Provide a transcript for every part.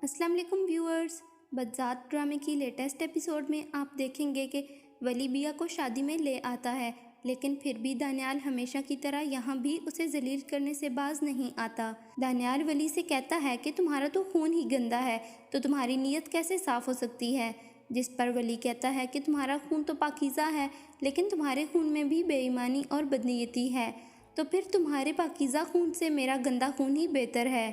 अस्सलाम वालेकुम व्यूअर्स। बज़ात ड्रामे की लेटेस्ट एपिसोड में आप देखेंगे कि वली बिया को शादी में ले आता है, लेकिन फिर भी दानियाल हमेशा की तरह यहाँ भी उसे जलील करने से बाज नहीं आता। दानियाल वली से कहता है कि तुम्हारा तो खून ही गंदा है, तो तुम्हारी नीयत कैसे साफ़ हो सकती है। जिस पर वली कहता है कि तुम्हारा खून तो पाकीज़ा है, लेकिन तुम्हारे खून में भी बेईमानी और बदनीयती है, तो फिर तुम्हारे पाकीज़ा खून से मेरा गंदा खून ही बेहतर है।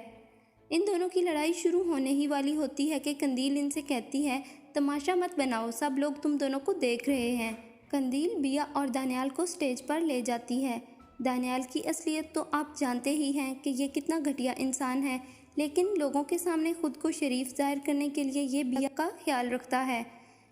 इन दोनों की लड़ाई शुरू होने ही वाली होती है कि कंदील इनसे कहती है, तमाशा मत बनाओ, सब लोग तुम दोनों को देख रहे हैं। कंदील बिया और दानियाल को स्टेज पर ले जाती है। दानियाल की असलियत तो आप जानते ही हैं कि ये कितना घटिया इंसान है, लेकिन लोगों के सामने खुद को शरीफ जाहिर करने के लिए ये बिया का ख्याल रखता है।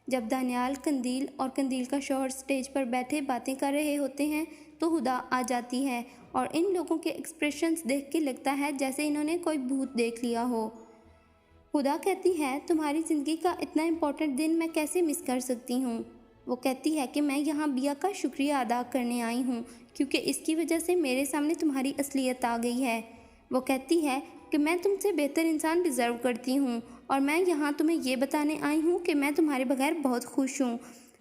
जब दानियाल, कंदील और कंदील का शौहर स्टेज पर बैठे बातें कर रहे होते हैं तो हुदा आ जाती है और इन लोगों के एक्सप्रेशंस देख के लगता है जैसे इन्होंने कोई भूत देख लिया हो। हुदा कहती है, तुम्हारी ज़िंदगी का इतना इम्पोर्टेंट दिन मैं कैसे मिस कर सकती हूँ। वो कहती है कि मैं यहाँ बिया का शुक्रिया अदा करने आई हूँ, क्योंकि इसकी वजह से मेरे सामने तुम्हारी असलियत आ गई है। वो कहती है कि मैं तुमसे बेहतर इंसान डिज़र्व करती हूँ और मैं यहाँ तुम्हें ये बताने आई हूँ कि मैं तुम्हारे बगैर बहुत खुश हूँ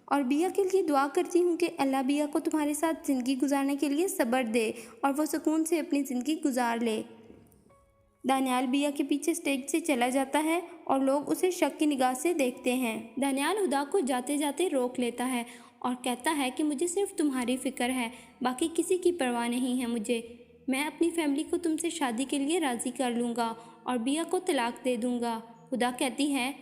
और बिया के लिए दुआ करती हूँ कि अल्लाह बिया को तुम्हारे साथ ज़िंदगी गुजारने के लिए सब्र दे और वो सुकून से अपनी ज़िंदगी गुजार ले। दानियाल बिया के पीछे स्टेज से चला जाता है और लोग उसे शक की निगाह से देखते हैं। दानियाल हुदा को जाते जाते रोक लेता है और कहता है कि मुझे सिर्फ तुम्हारी फ़िक्र है, बाकी किसी की परवाह नहीं है मुझे। मैं अपनी फैमिली को तुमसे शादी के लिए राज़ी कर लूँगा और बिया को तलाक दे दूँगा। हुदा कहती है,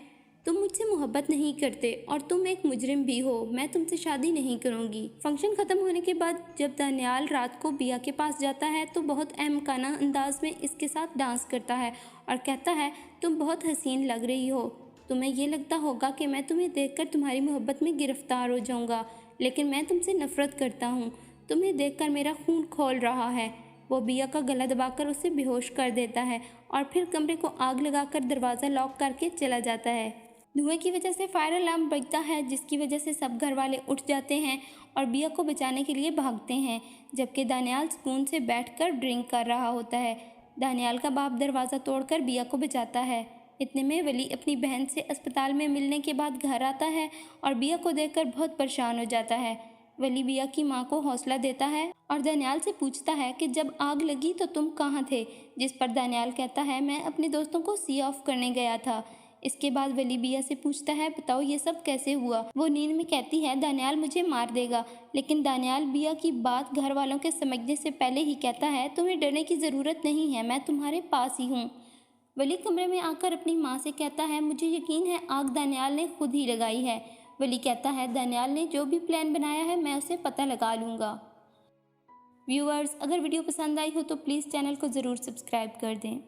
तुम मुझसे मोहब्बत नहीं करते और तुम एक मुजरिम भी हो, मैं तुमसे शादी नहीं करूँगी। फंक्शन ख़त्म होने के बाद जब दानियाल रात को बिया के पास जाता है तो बहुत अहमकाना अंदाज में इसके साथ डांस करता है और कहता है, तुम बहुत हसीन लग रही हो। तुम्हें ये लगता होगा कि मैं तुम्हें देखकर तुम्हारी मोहब्बत में गिरफ्तार हो जाऊँगा, लेकिन मैं तुमसे नफ़रत करता हूँ। तुम्हें देखकर मेरा खून खौल रहा है। वो बिया का गला दबाकर उसे बेहोश कर देता है और फिर कमरे को आग लगाकर दरवाज़ा लॉक करके चला जाता है। धुएं की वजह से फायर अलार्म बजता है, जिसकी वजह से सब घर वाले उठ जाते हैं और बिया को बचाने के लिए भागते हैं, जबकि दानियाल सुकून से बैठकर ड्रिंक कर रहा होता है। दानियाल का बाप दरवाज़ा तोड़कर बिया को बचाता है। इतने में वली अपनी बहन से अस्पताल में मिलने के बाद घर आता है और बिया को देखकर बहुत परेशान हो जाता है। वली बिया की माँ को हौसला देता है और दानियाल से पूछता है कि जब आग लगी तो तुम कहाँ थे, जिस पर दानियाल कहता है, मैं अपने दोस्तों को सी ऑफ करने गया था। इसके बाद वली बिया से पूछता है, बताओ ये सब कैसे हुआ। वो नींद में कहती है, दानियाल मुझे मार देगा, लेकिन दानियाल बिया की बात घर वालों के समझने से पहले ही कहता है, तुम्हें डरने की ज़रूरत नहीं है, मैं तुम्हारे पास ही हूँ। वली कमरे में आकर अपनी माँ से कहता है, मुझे यकीन है आग दानियाल ने खुद ही लगाई है। वली कहता है, दानियाल ने जो भी प्लान बनाया है मैं उसे पता लगा लूँगा। व्यूअर्स, अगर वीडियो पसंद आई हो तो प्लीज़ चैनल को ज़रूर सब्सक्राइब कर दें।